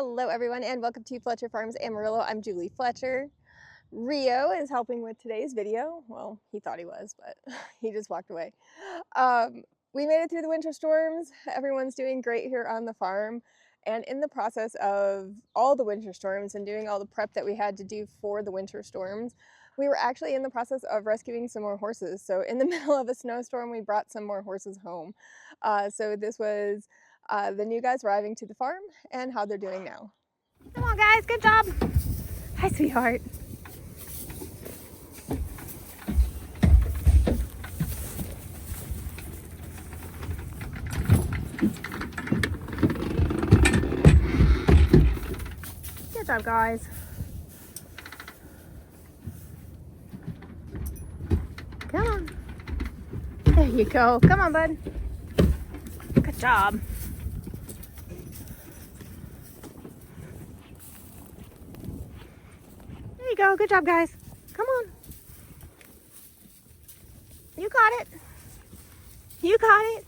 Hello everyone and welcome to Fletcher Farms Amarillo. I'm Julie Fletcher. Rio is helping with today's video. Well, he thought he was, but he just walked away. We made it through the winter storms. Everyone's doing great here on the farm. And in the process of all the winter storms and doing all the prep that we had to do for the winter storms, we were actually in the process of rescuing some more horses. So in the middle of a snowstorm, we brought some more horses home. So this was the new guys arriving to the farm and how they're doing now. Come on guys, good job. Hi sweetheart. Good job guys. Come on. There you go. Come on bud. Good job. There you go. Good job, guys. Come on. You got it. You got it.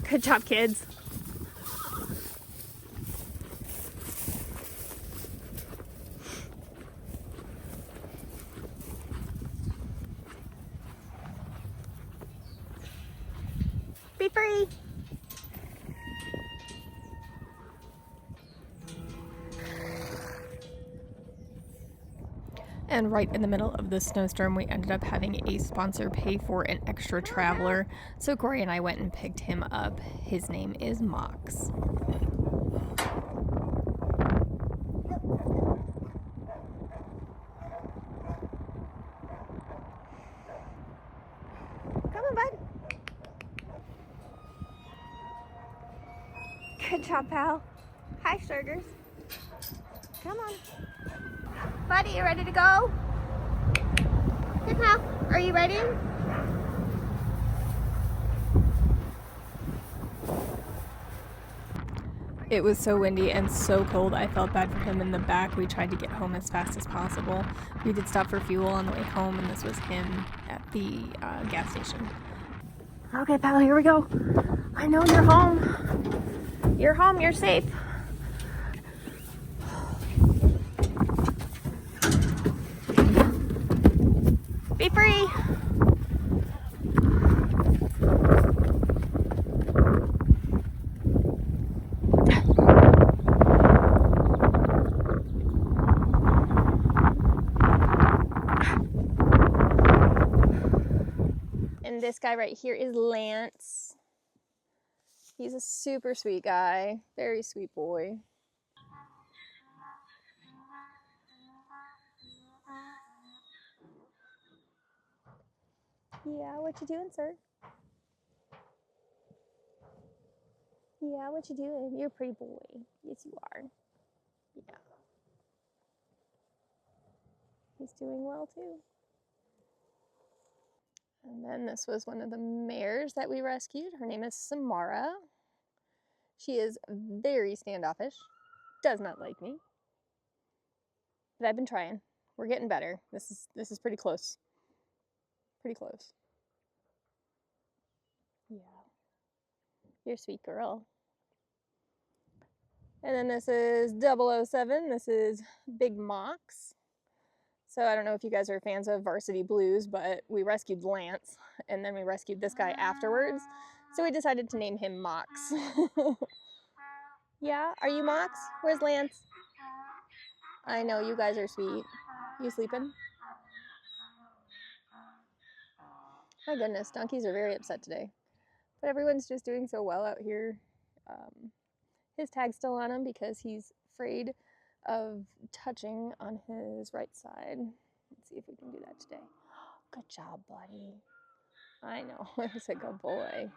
Good job, kids. Be free. And right in the middle of the snowstorm, we ended up having a sponsor pay for an extra traveler. So Corey and I went and picked him up. His name is Max. Come on, bud. Good job, pal. Hi, Sturgers. Come on. Buddy, you ready to go? Hey, pal. Are you ready? It was so windy and so cold, I felt bad for him in the back. We tried to get home as fast as possible. We did stop for fuel on the way home, and this was him at the gas station. Okay, pal, here we go. I know you're home. You're home, you're safe. Be free. And this guy right here is Lance. He's a super sweet guy, very sweet boy. Yeah, what you doing, sir? Yeah, what you doing? You're a pretty boy. Yes, you are. Yeah. He's doing well, too. And then this was one of the mares that we rescued. Her name is Samara. She is very standoffish. Does not like me. But I've been trying. We're getting better. This is pretty close. Pretty close. Yeah. You're a sweet girl. And then this is 007. This is Big Mox. So I don't know if you guys are fans of Varsity Blues, but we rescued Lance, and then we rescued this guy afterwards. So we decided to name him Mox. Yeah? Are you Mox? Where's Lance? I know, you guys are sweet. You sleeping? My goodness, donkeys are very upset today. But everyone's just doing so well out here. His tag's still on him because he's afraid of touching on his right side. Let's see if we can do that today. Good job, buddy. I know, it's a good boy. Yeah,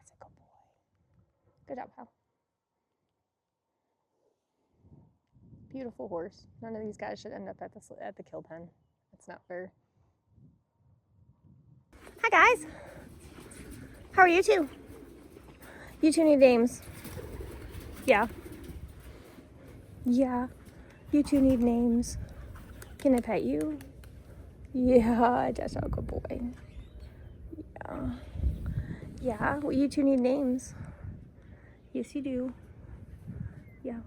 it's a good boy. Good job, pal. Beautiful horse. None of these guys should end up at the kill pen. It's not fair. Hi guys. How are you two? You two need names. Yeah. Yeah. You two need names. Can I pet you? Yeah, that's a good boy. Yeah. Yeah, well, you two need names. Yes, you do. Yeah.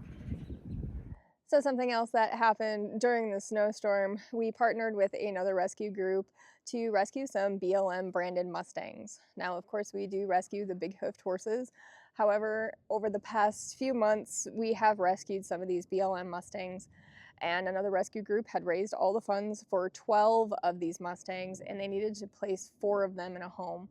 So something else that happened during the snowstorm, we partnered with another rescue group to rescue some BLM branded Mustangs. Now, of course, we do rescue the big hoofed horses. However, over the past few months, we have rescued some of these BLM Mustangs, and another rescue group had raised all the funds for 12 of these Mustangs, and they needed to place 4 of them in a home.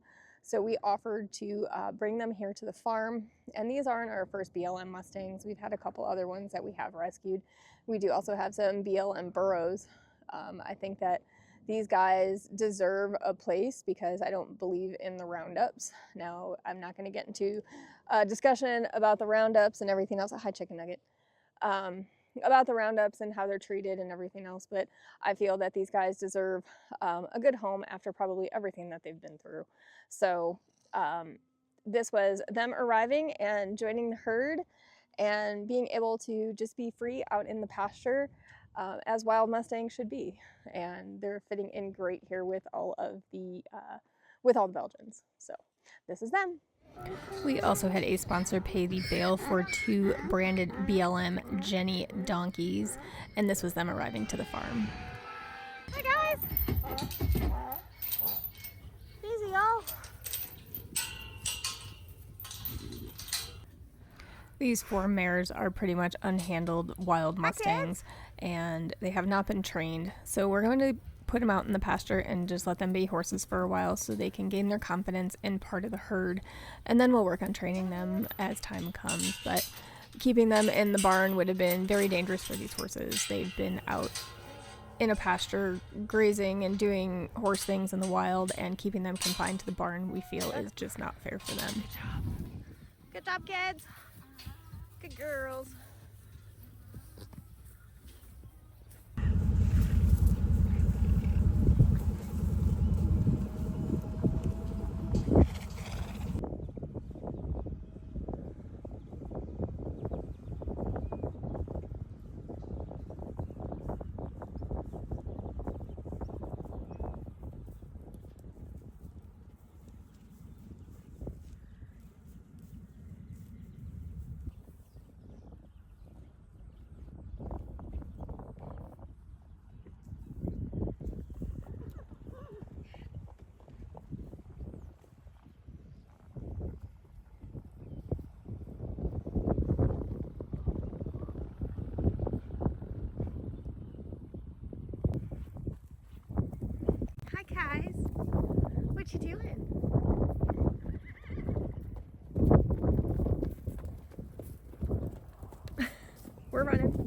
So we offered to bring them here to the farm, and these aren't our first BLM Mustangs. We've had a couple other ones that we have rescued. We do also have some BLM burros. I think that these guys deserve a place because I don't believe in the roundups. Now, I'm not going to get into a discussion about the roundups and everything else. Hi, chicken nugget. About the roundups and how they're treated and everything else, but I feel that these guys deserve a good home after probably everything that they've been through. So this was them arriving and joining the herd and being able to just be free out in the pasture as wild Mustangs should be. And they're fitting in great here with all the Belgians. So this is them. We also had a sponsor pay the bail for 2 branded BLM Jenny donkeys, and this was them arriving to the farm. Hi guys! Easy y'all! These 4 mares are pretty much unhandled wild Mustangs, and they have not been trained, so we're going to put them out in the pasture and just let them be horses for a while so they can gain their confidence in part of the herd, and then we'll work on training them as time comes. But keeping them in the barn would have been very dangerous for these horses. They've been out in a pasture grazing and doing horse things in the wild, and keeping them confined to the barn we feel is just not fair for them. Good job, kids. Good girls. What you doing? We're running.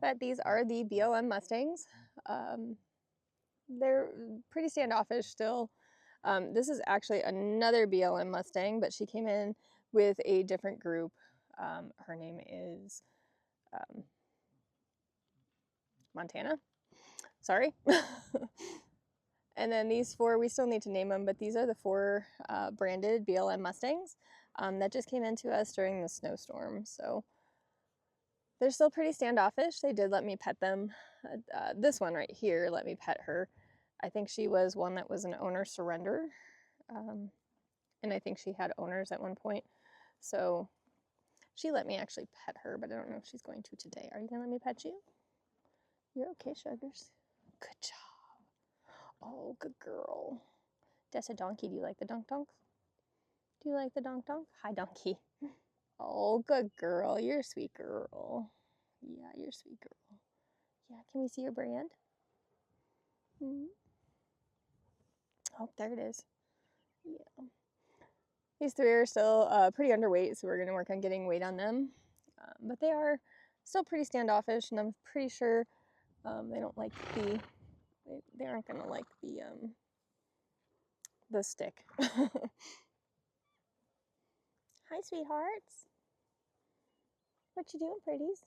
But these are the BLM Mustangs. They're pretty standoffish still. This is actually another BLM Mustang, but she came in with a different group. Her name is Montana. Sorry. And then these 4, we still need to name them, but these are the 4 branded BLM Mustangs that just came into us during the snowstorm. So they're still pretty standoffish. They did let me pet them. This one right here let me pet her. I think she was one that was an owner surrender. And I think she had owners at one point. So she let me actually pet her, but I don't know if she's going to today. Are you going to let me pet you? You're okay, Sugars. Good job. Oh, good girl. That's a donkey. Do you like the donk-donks? Do you like the donk-donk? Hi, donkey. Oh, good girl. You're a sweet girl. Yeah, you're a sweet girl. Yeah, can we see your brand? Oh, there it is. Yeah. These 3 are still pretty underweight, so we're going to work on getting weight on them. But they are still pretty standoffish, and I'm pretty sure they don't like they aren't going to like the stick. Hi, sweethearts. What you doing, pretties?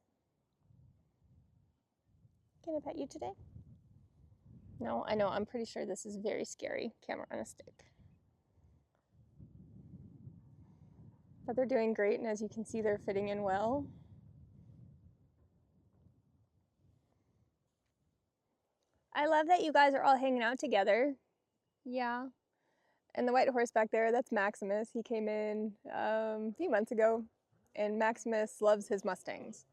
Can I pet you today? No, I know, I'm pretty sure this is very scary. Camera on a stick. But they're doing great, and as you can see, they're fitting in well. I love that you guys are all hanging out together. Yeah. And the white horse back there, that's Maximus. He came in a few months ago, and Maximus loves his Mustangs.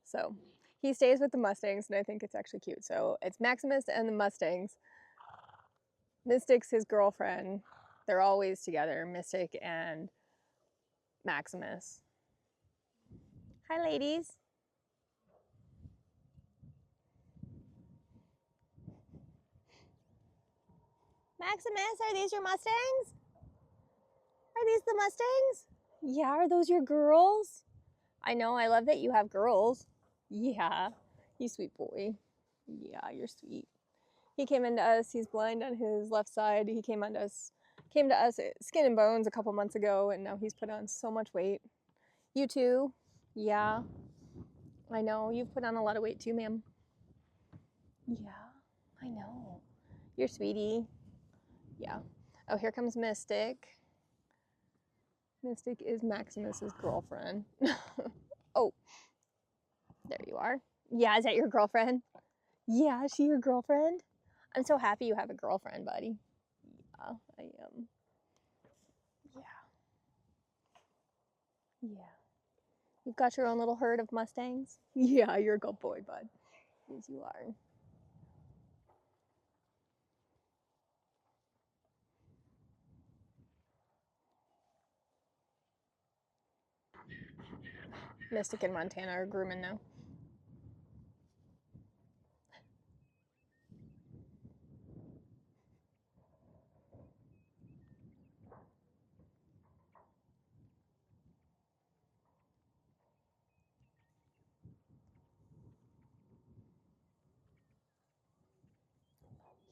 So he stays with the Mustangs, and I think it's actually cute. So it's Maximus and the Mustangs. Mystic's his girlfriend. They're always together, Mystic and Maximus. Hi, ladies. Maximus, are these your Mustangs? Are these the Mustangs? Yeah, are those your girls? I know, I love that you have girls. Yeah, you sweet boy. Yeah, you're sweet. He came into us, he's blind on his left side. He came to us skin and bones a couple months ago, and now he's put on so much weight. You too? Yeah. I know, you've put on a lot of weight too, ma'am. Yeah, I know. You're sweetie. Yeah. Oh, here comes Mystic. Mystic is Maximus's girlfriend. Oh, there you are. Yeah, is that your girlfriend? Yeah, is she your girlfriend? I'm so happy you have a girlfriend, buddy. Yeah, I am. Yeah. Yeah. You've got your own little herd of Mustangs? Yeah, you're a good boy, bud. Yes, you are. Mystic and Montana are grooming now.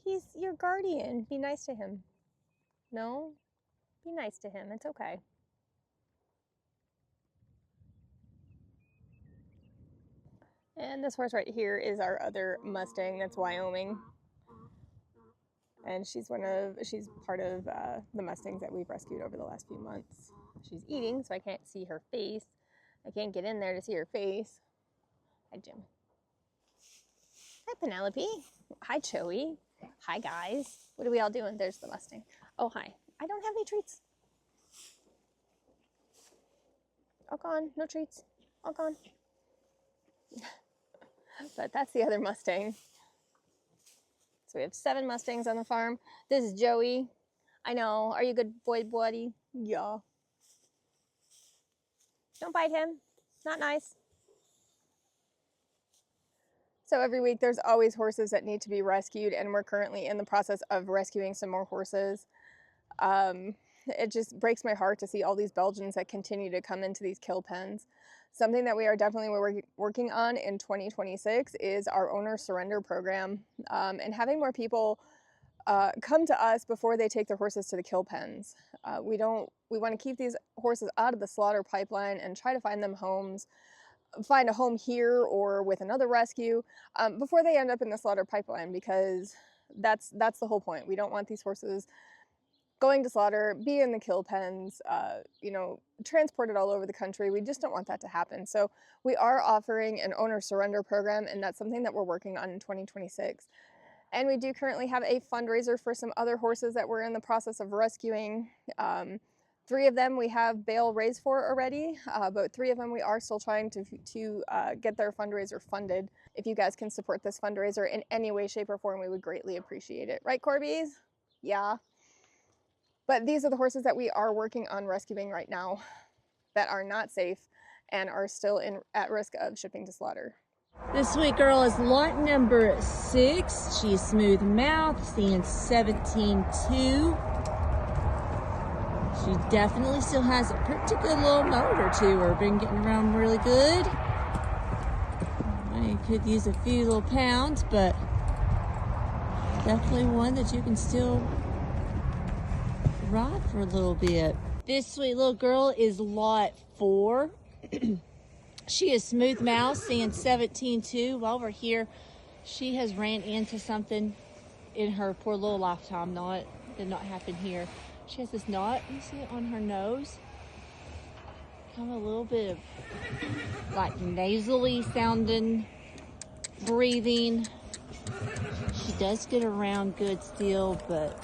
He's your guardian. Be nice to him. No? Be nice to him. It's okay. And this horse right here is our other Mustang. That's Wyoming. And she's part of the Mustangs that we've rescued over the last few months. She's eating, so I can't see her face. I can't get in there to see her face. Hi, Jim. Hi, Penelope. Hi, Joey. Hi, guys. What are we all doing? There's the Mustang. Oh, hi. I don't have any treats. All gone. No treats. All gone. But that's the other Mustang. So we have 7 Mustangs on the farm. This is Joey. I know. Are you a good boy, buddy? Yeah. Don't bite him. Not nice. So every week there's always horses that need to be rescued, and we're currently in the process of rescuing some more horses. It just breaks my heart to see all these Belgians that continue to come into these kill pens. Something that we are definitely working on in 2026 is our owner surrender program, and having more people come to us before they take their horses to the kill pens. We want to keep these horses out of the slaughter pipeline and try to find them homes, find a home here or with another rescue before they end up in the slaughter pipeline, because that's the whole point. We don't want these horses going to slaughter, be in the kill pens, transported all over the country. We just don't want that to happen. So we are offering an owner surrender program, and that's something that we're working on in 2026. And we do currently have a fundraiser for some other horses that we're in the process of rescuing. 3 of them we have bail raised for already, but 3 of them we are still trying to get their fundraiser funded. If you guys can support this fundraiser in any way, shape, or form, we would greatly appreciate it. Right, Corbies? Yeah. But these are the horses that we are working on rescuing right now that are not safe and are still at risk of shipping to slaughter. This sweet girl is lot number 6. She's smooth mouth, seeing 17.2. She definitely still has a pretty good little motor to her. Been getting around really good. I could use a few little pounds, but definitely one that you can still ride for a little bit. This sweet little girl is lot 4. She is smooth mouth, seeing 17.2. While we're here, She has ran into something in her poor little lifetime. Did not happen here. She has this knot, you see it on her nose. Kind of a little bit of like nasally sounding breathing. She does get around good still, but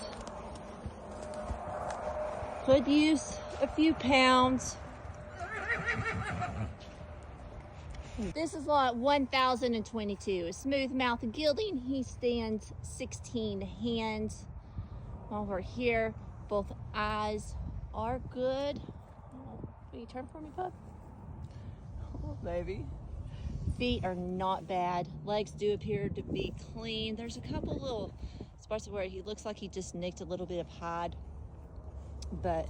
could use a few pounds. This is lot 1022. A smooth mouth gilding. He stands 16 hands. Over here, both eyes are good. Will you turn for me, bub? Maybe. Feet are not bad. Legs do appear to be clean. There's a couple little spots where he looks like he just nicked a little bit of hide, but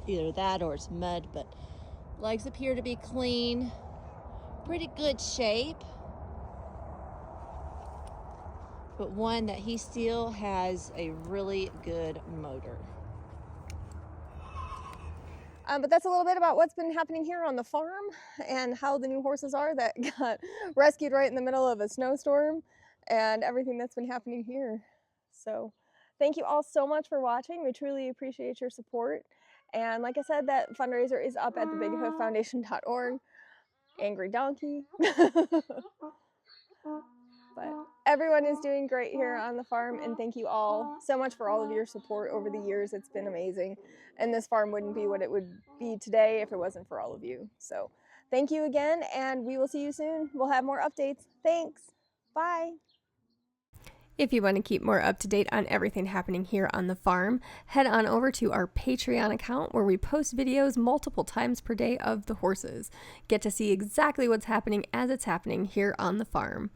either that or it's mud. But legs appear to be clean. Pretty good shape, but one that he still has a really good motor. But that's a little bit about what's been happening here on the farm and how the new horses are that got rescued right in the middle of a snowstorm and everything that's been happening here. So thank you all so much for watching. We truly appreciate your support. And like I said, that fundraiser is up at thebighooffoundation.org. Angry donkey. But everyone is doing great here on the farm, and thank you all so much for all of your support over the years. It's been amazing, and this farm wouldn't be what it would be today if it wasn't for all of you. So thank you again, and we will see you soon. We'll have more updates. Thanks. Bye. If you want to keep more up to date on everything happening here on the farm, head on over to our Patreon account where we post videos multiple times per day of the horses. Get to see exactly what's happening as it's happening here on the farm.